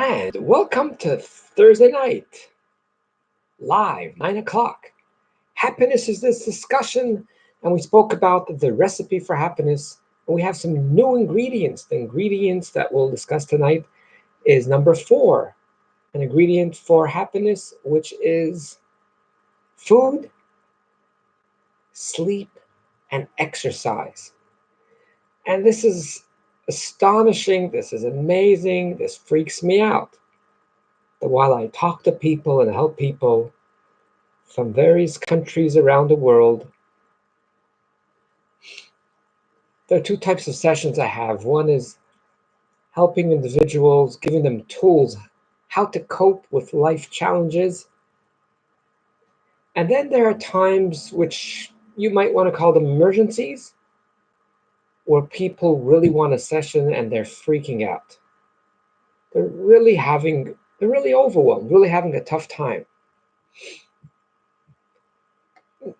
And welcome to Thursday night, live, 9 o'clock. Happiness is this discussion, and we spoke about the recipe for happiness. And we have some new ingredients. The ingredients that we'll discuss tonight is number 4, an ingredient for happiness, which is food, sleep, and exercise. And this is astonishing. This is amazing. This freaks me out. That while I talk to people and help people from various countries around the world, there are two types of sessions I have. One is helping individuals, giving them tools how to cope with life challenges. And then there are times which you might want to call them emergencies, where people really want a session and they're freaking out. They're really overwhelmed, really having a tough time.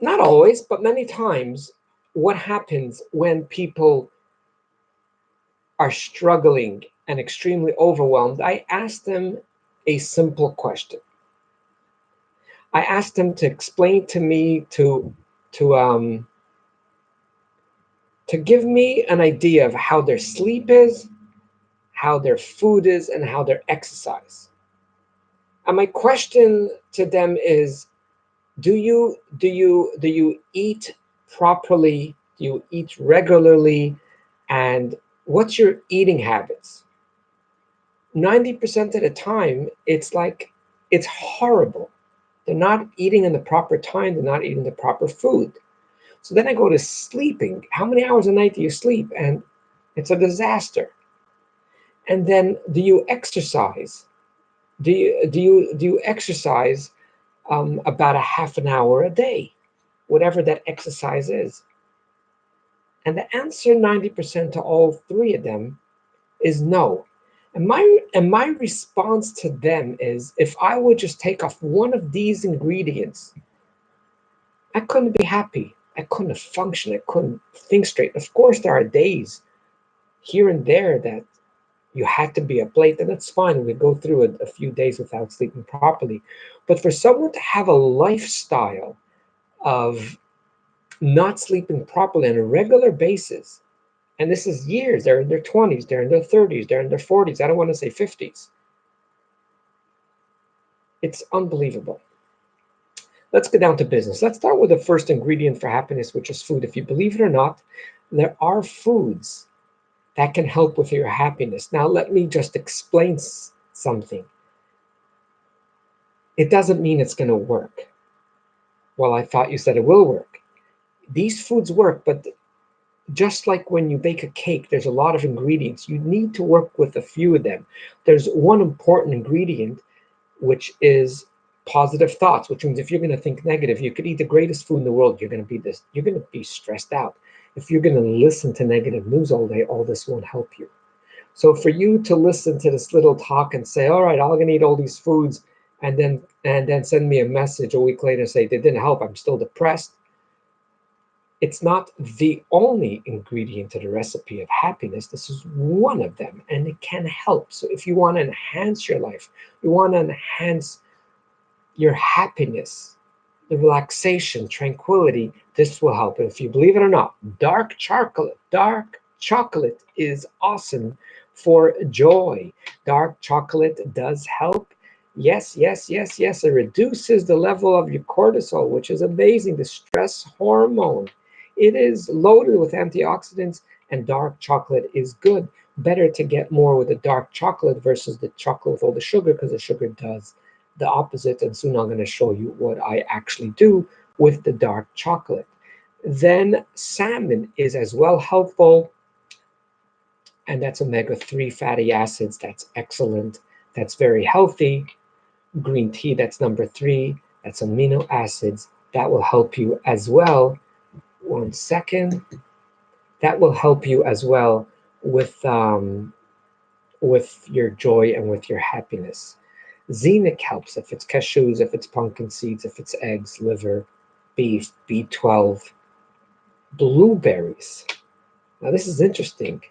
Not always, but many times, what happens when people are struggling and extremely overwhelmed, I ask them a simple question. I ask them to explain to me, to give me an idea of how their sleep is, how their food is, and how their exercise. And my question to them is, do you eat properly? Do you eat regularly? And what's your eating habits? 90% of the time, it's horrible. They're not eating in the proper time. They're not eating the proper food. So then I go to sleeping. How many hours a night do you sleep? And it's a disaster. And then, do you exercise? Do you exercise about a half an hour a day, whatever that exercise is? And the answer 90% to all three of them is no. And my response to them is, if I would just take off one of these ingredients, I couldn't be happy. I couldn't function. I couldn't think straight. Of course, there are days here and there that you had to be up late, and that's fine. We go through a few days without sleeping properly. But for someone to have a lifestyle of not sleeping properly on a regular basis, and this is years, they're in their 20s, they're in their 30s, they're in their 40s, I don't want to say 50s. It's unbelievable. Let's get down to business. Let's start with the first ingredient for happiness, which is food. If you believe it or not, there are foods that can help with your happiness. Now, let me just explain something. It doesn't mean it's going to work. Well, I thought you said it will work. These foods work, but just like when you bake a cake, there's a lot of ingredients. You need to work with a few of them. There's one important ingredient, which is positive thoughts, which means if you're going to think negative, you could eat the greatest food in the world. You're going to be stressed out. If you're going to listen to negative news all day, all this won't help you. So for you to listen to this little talk and say, all right, I'm going to eat all these foods, and then send me a message a week later and say, they didn't help, I'm still depressed. It's not the only ingredient to the recipe of happiness. This is one of them, and it can help. So if you want to enhance your life, you want to enhance your happiness, the relaxation, tranquility, this will help. If you believe it or not, dark chocolate is awesome for joy. Dark chocolate does help. Yes. It reduces the level of your cortisol, which is amazing, the stress hormone. It is loaded with antioxidants, and dark chocolate is good. Better to get more with the dark chocolate versus the chocolate with all the sugar, because the sugar does the opposite. And soon I'm going to show you what I actually do with the dark chocolate. Then salmon is as well helpful, and that's omega-3 fatty acids. That's excellent. That's very healthy. Green tea, that's number 3. That's amino acids. That will help you as well. One second. That will help you as well with your joy and with your happiness. Zinc helps if it's cashews, if it's pumpkin seeds, if it's eggs, liver, beef, B12. Blueberries. Now this is interesting.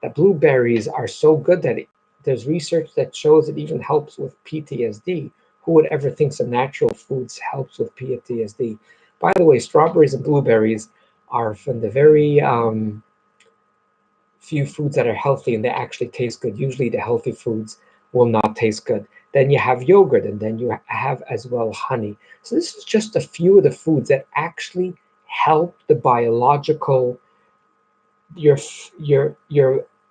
That blueberries are so good that There's research that shows it even helps with PTSD. Who would ever think some natural foods helps with PTSD? By the way, strawberries and blueberries are from the very few foods that are healthy and they actually taste good. Usually the healthy foods will not taste good. Then you have yogurt, and then you have as well honey. So this is just a few of the foods that actually help the biological your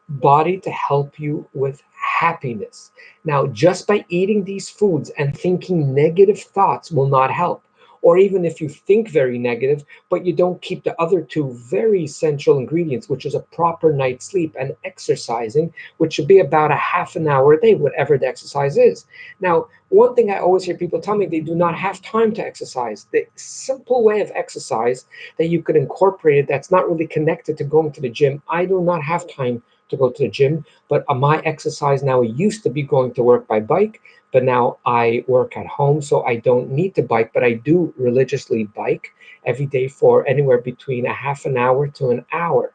body to help you with happiness. Now, just by eating these foods and thinking negative thoughts will not help. Or even if you think very negative, but you don't keep the other two very essential ingredients, which is a proper night's sleep and exercising, which should be about a half an hour a day, whatever the exercise is. Now, one thing I always hear people tell me, they do not have time to exercise. The simple way of exercise that you could incorporate it, that's not really connected to going to the gym. I do not have time to go to the gym, but my exercise now used to be going to work by bike, but now I work at home, so I don't need to bike, but I do religiously bike every day for anywhere between a half an hour to an hour.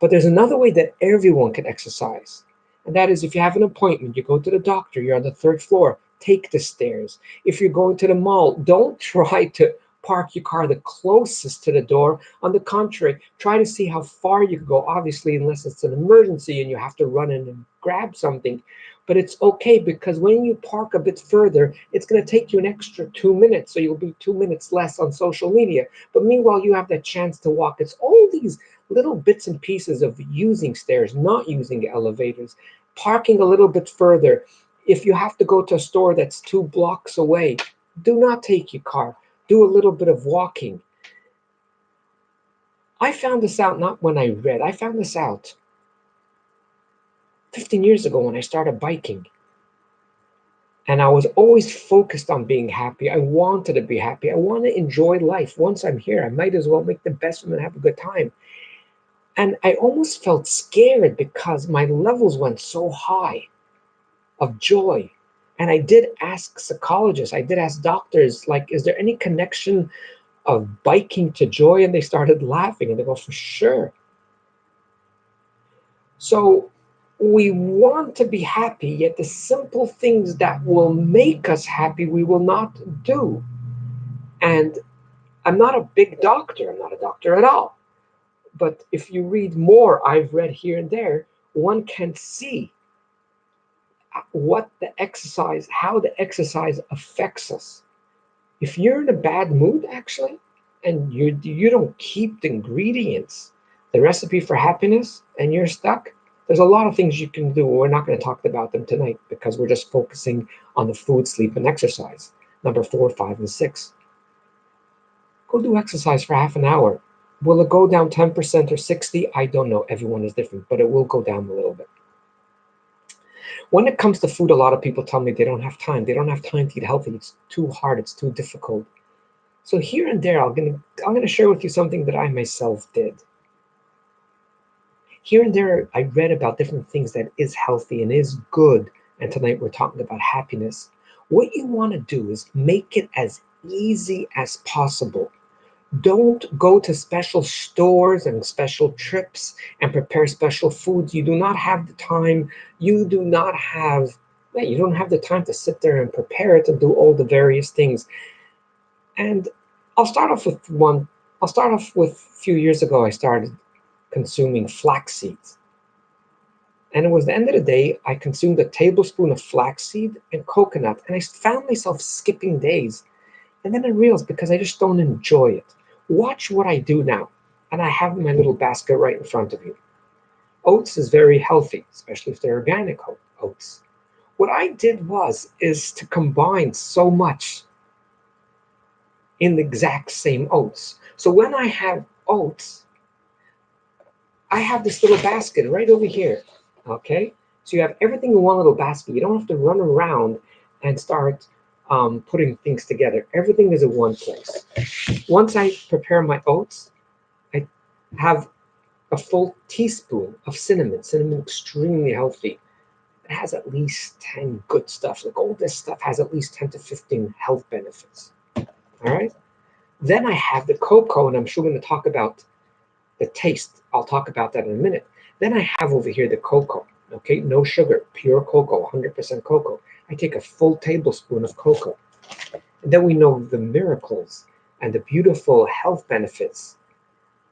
But there's another way that everyone can exercise, and that is if you have an appointment, you go to the doctor, you're on the third floor, take the stairs. If you're going to the mall, don't try to park your car the closest to the door. On the contrary, try to see how far you can go, obviously, unless it's an emergency and you have to run in and grab something. But it's okay, because when you park a bit further, it's going to take you an extra 2 minutes. So you'll be 2 minutes less on social media. But meanwhile, you have that chance to walk. It's all these little bits and pieces of using stairs, not using elevators, parking a little bit further. If you have to go to a store that's 2 blocks away, do not take your car. Do a little bit of walking. I found this out not when I read. I found this out 15 years ago when I started biking. And I was always focused on being happy. I wanted to be happy. I want to enjoy life. Once I'm here, I might as well make the best of it and have a good time. And I almost felt scared because my levels went so high of joy. And I did ask psychologists, I did ask doctors, like, is there any connection of biking to joy? And they started laughing and they go, for sure. So we want to be happy, yet the simple things that will make us happy, we will not do. And I'm not a big doctor, I'm not a doctor at all. But if you read more, I've read here and there, one can see what the exercise, how the exercise affects us. If you're in a bad mood, actually, and you don't keep the ingredients, the recipe for happiness, and you're stuck, there's a lot of things you can do. We're not going to talk about them tonight because we're just focusing on the food, sleep, and exercise. Number 4, 5, and 6. Go do exercise for half an hour. Will it go down 10% or 60%? I don't know. Everyone is different, but it will go down a little bit. When it comes to food, a lot of people tell me they don't have time. They don't have time to eat healthy. It's too hard. It's too difficult. So here and there, I'm gonna share with you something that I myself did. Here and there, I read about different things that is healthy and is good. And tonight we're talking about happiness. What you want to do is make it as easy as possible. Don't go to special stores and special trips and prepare special foods. You do not have the time. You do not have, you don't have the time to sit there and prepare it and do all the various things. And I'll start off with one. I'll start off with a few years ago, I started consuming flax seeds. And it was the end of the day, I consumed a tablespoon of flaxseed and coconut. And I found myself skipping days. And then I realized, because I just don't enjoy it. Watch what I do now. And I have my little basket right in front of you. Oats is very healthy, especially if they're organic oats. What I did is to combine so much in the exact same oats. So when I have oats, I have this little basket right over here. Okay? So you have everything in one little basket. You don't have to run around and start putting things together. Everything is in one place. Once I prepare my oats, I have a full teaspoon of cinnamon. Cinnamon, extremely healthy. It has at least 10 good stuff. Like, all this stuff has at least 10 to 15 health benefits. All right? Then I have the cocoa, and I'm sure we're going to talk about the taste. I'll talk about that in a minute. Then I have over here the cocoa. Okay, no sugar, pure cocoa, 100% cocoa. I take a full tablespoon of cocoa. And then we know the miracles and the beautiful health benefits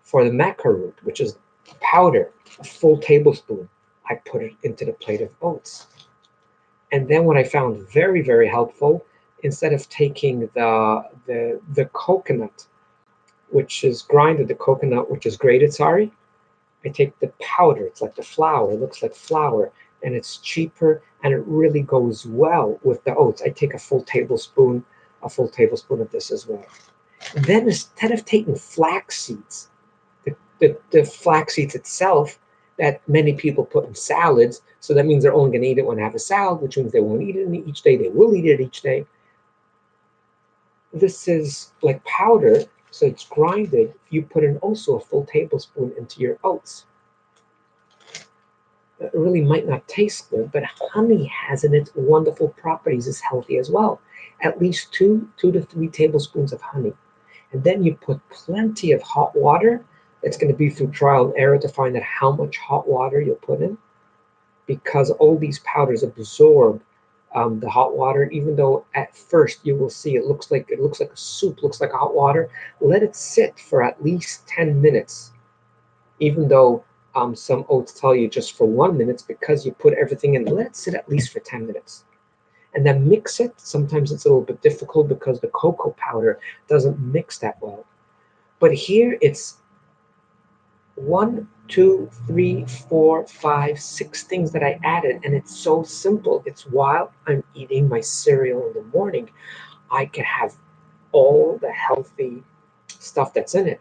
for the maca root, which is powder, a full tablespoon. I put it into the plate of oats. And then what I found very, very helpful, instead of taking the coconut, which is grinded, the coconut which is grated, sorry, I take the powder. It's like the flour. It looks like flour, and it's cheaper, and it really goes well with the oats. I take a full tablespoon of this as well. And then instead of taking flax seeds, the flax seeds itself that many people put in salads, so that means they're only going to eat it when they have a salad, which means they won't eat it each day. They will eat it each day. This is like powder, so it's grinded. You put in also a full tablespoon into your oats. It really might not taste good, but honey has in it wonderful properties. It's healthy as well. At least two to three tablespoons of honey. And then you put plenty of hot water. It's going to be through trial and error to find out how much hot water you'll put in, because all these powders absorb the hot water. Even though at first you will see it looks like a soup, looks like hot water. Let it sit for at least 10 minutes. Even though some oats tell you just for 1 minute, because you put everything in, let it sit at least for 10 minutes. And then mix it. Sometimes it's a little bit difficult because the cocoa powder doesn't mix that well. But here it's 1, 2, 3, 4, 5, 6 things that I added, and it's so simple. It's while I'm eating my cereal in the morning, I can have all the healthy stuff that's in it.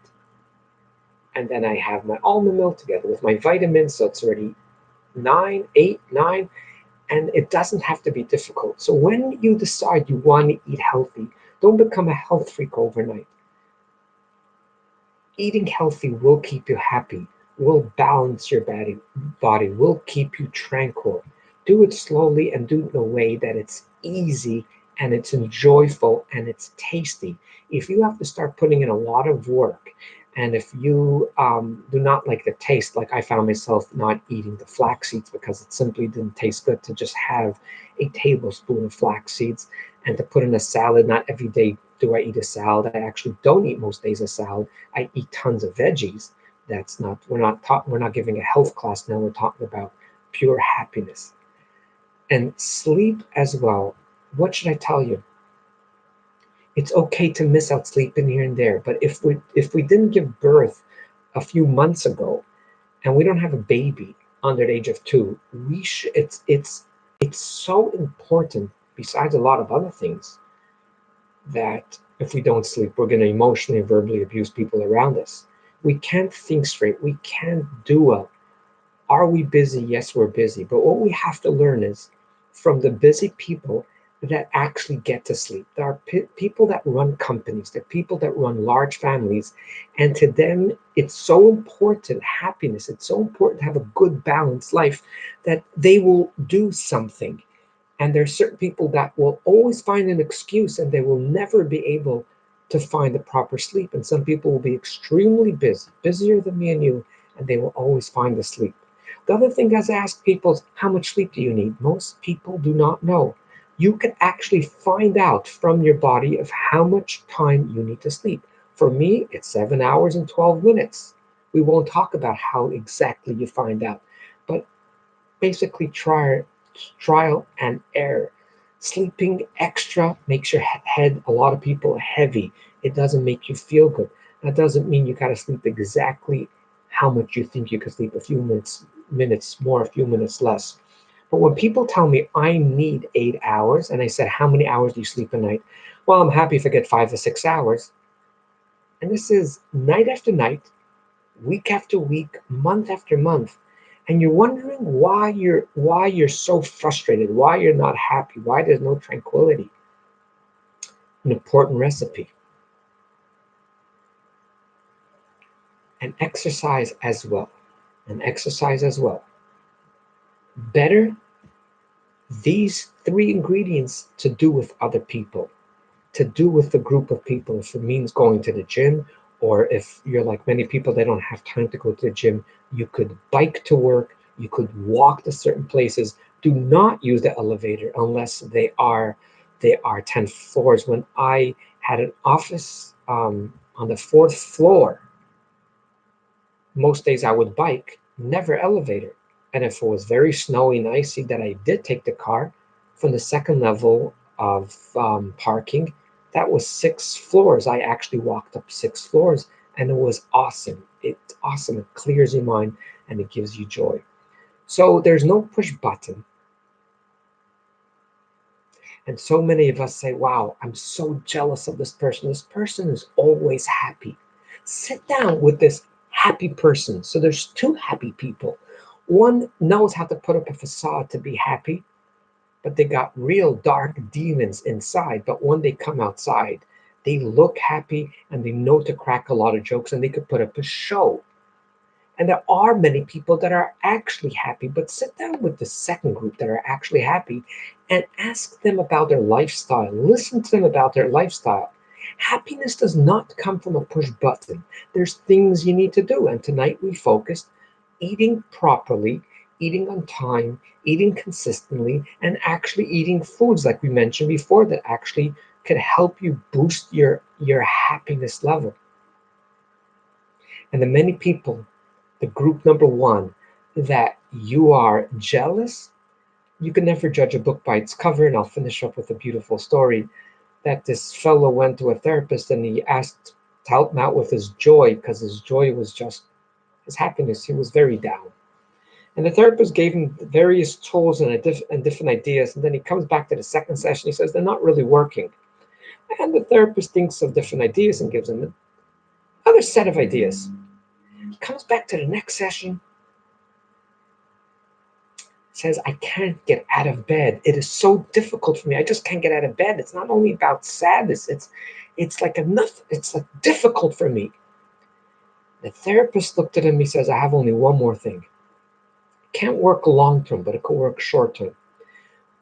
And then I have my almond milk together with my vitamins, so it's already 9, 8, 9, and it doesn't have to be difficult. So when you decide you want to eat healthy, don't become a health freak overnight. Eating healthy will keep you happy, will balance your body, will keep you tranquil. Do it slowly and do it in a way that it's easy and it's enjoyable and it's tasty. If you have to start putting in a lot of work, and if you do not like the taste, like I found myself not eating the flax seeds because it simply didn't taste good to just have a tablespoon of flax seeds and to put in a salad. Not every day do I eat a salad. I actually don't eat most days a salad. I eat tons of veggies. That's not, we're not giving a health class now. We're talking about pure happiness. And sleep as well. What should I tell you? It's okay to miss out sleeping here and there, but if we didn't give birth a few months ago and we don't have a baby under the age of 2, we should. It's so important. Besides a lot of other things, that if we don't sleep, we're going to emotionally and verbally abuse people around us. We can't think straight. We can't do well. Are we busy? Yes, we're busy. But what we have to learn is from the busy people that actually get to sleep. There are people that run companies, there are people that run large families, and to them, it's so important, happiness, it's so important to have a good, balanced life that they will do something. And there are certain people that will always find an excuse and they will never be able to find the proper sleep. And some people will be extremely busy, busier than me and you, and they will always find the sleep. The other thing as I ask people is, how much sleep do you need? Most people do not know. You can actually find out from your body of how much time you need to sleep. For me, it's 7 hours and 12 minutes. We won't talk about how exactly you find out, but basically trial and error. Sleeping extra makes your head, a lot of people, heavy. It doesn't make you feel good. That doesn't mean you got to sleep exactly how much you think you could sleep, a few minutes more, a few minutes less. But when people tell me I need 8 hours, and I said, how many hours do you sleep a night? Well, I'm happy if I get 5 or 6 hours. And this is night after night, week after week, month after month. And you're wondering why you're so frustrated, why you're not happy, why there's no tranquility. An important recipe. And exercise as well. And exercise as well. Better these 3 ingredients to do with other people, to do with a group of people. If it means going to the gym, or if you're like many people that don't have time to go to the gym, you could bike to work, You could walk to certain places. Do not use the elevator unless they are 10 floors. When I had an office on the fourth floor, most days I would bike, never elevator. And if it was very snowy and icy, that I did take the car from the second level of parking. That was 6 floors. I actually walked up 6 floors, and it was awesome. It's awesome. It clears your mind and it gives you joy. So there's no push button. And so many of us say, wow, I'm so jealous of this person. This person is always happy. Sit down with this happy person. So there's two happy people. One knows how to put up a facade to be happy, but they got real dark demons inside. But when they come outside, they look happy and they know to crack a lot of jokes and they could put up a show. And there are many people that are actually happy, but sit down with the second group that are actually happy and ask them about their lifestyle. Listen to them about their lifestyle. Happiness does not come from a push button. There's things you need to do. And tonight we focused eating properly, eating on time, eating consistently, and actually eating foods like we mentioned before that actually could help you boost your happiness level. And the many people, the group number one, that you are jealous, you can never judge a book by its cover. And I'll finish up with a beautiful story that this fellow went to a therapist and he asked to help him out with his joy, because his joy was just his happiness. He was very down. And the therapist gave him various tools and different ideas. And then he comes back to the second session. He says, they're not really working. And the therapist thinks of different ideas and gives him another set of ideas. Comes back to the next session, says, I can't get out of bed. It is so difficult for me. I just can't get out of bed. It's not only about sadness. It's like enough. It's like difficult for me. The therapist looked at him. He says, I have only one more thing. It can't work long term, but it could work short term.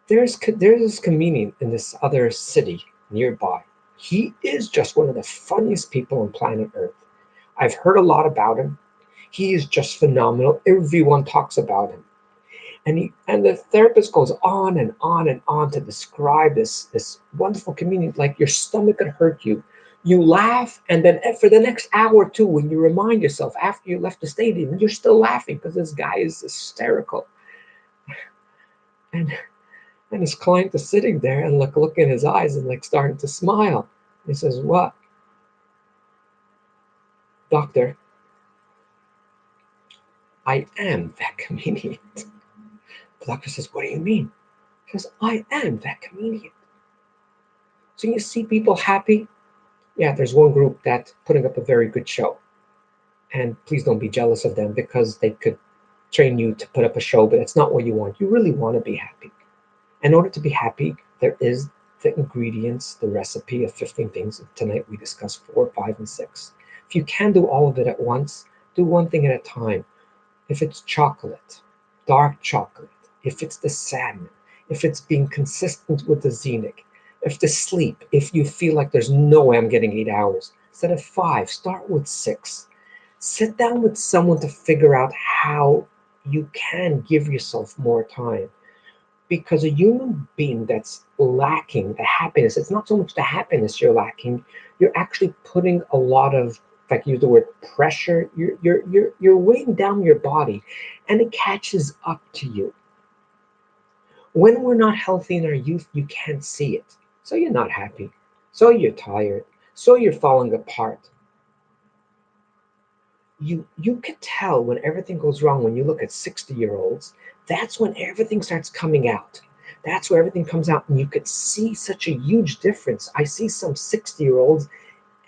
There's this comedian in this other city nearby. He is just one of the funniest people on planet Earth. I've heard a lot about him. He is just phenomenal. Everyone talks about him. And the therapist goes on and on and on to describe this wonderful comedian. Like your stomach could hurt you. You laugh, and then for the next hour or two, when you remind yourself after you left the stadium, you're still laughing because this guy is hysterical. And his client is sitting there and look in his eyes and like starting to smile. He says, what? Doctor, I am that comedian. The doctor says, what do you mean? He says, I am that comedian. So you see people happy. Yeah, there's one group that's putting up a very good show. And please don't be jealous of them, because they could train you to put up a show, but it's not what you want. You really want to be happy. In order to be happy, there is the ingredients, the recipe of 15 things. Tonight we discussed 4, 5, and 6. If you can do all of it at once, do one thing at a time. If it's chocolate, dark chocolate, if it's the salmon, if it's being consistent with the Zenith, if the sleep, if you feel like there's no way I'm getting 8 hours, instead of 5, start with 6. Sit down with someone to figure out how you can give yourself more time. Because a human being that's lacking the happiness, it's not so much the happiness you're lacking, you're actually putting a lot of, like use the word pressure, you're weighing down your body, and it catches up to you. When we're not healthy in our youth, you can't see it. So you're not happy. So you're tired. So you're falling apart. You could tell when everything goes wrong when you look at 60-year-olds. That's when everything starts coming out. That's where everything comes out, and you could see such a huge difference. I see some 60-year-olds,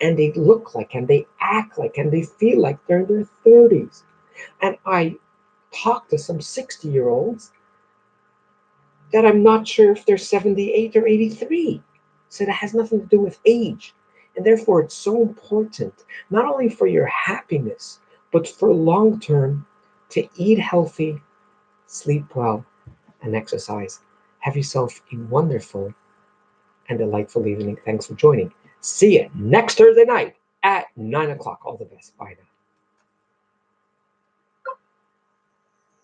and they look like, and they act like, and they feel like they're in their 30s. And I talk to some 60-year-olds that I'm not sure if they're 78 or 83. So that has nothing to do with age. And therefore, it's so important, not only for your happiness, but for long term, to eat healthy, sleep well, and exercise. Have yourself a wonderful and delightful evening. Thanks for joining. See you next Thursday night at 9 o'clock. All the best. Bye now.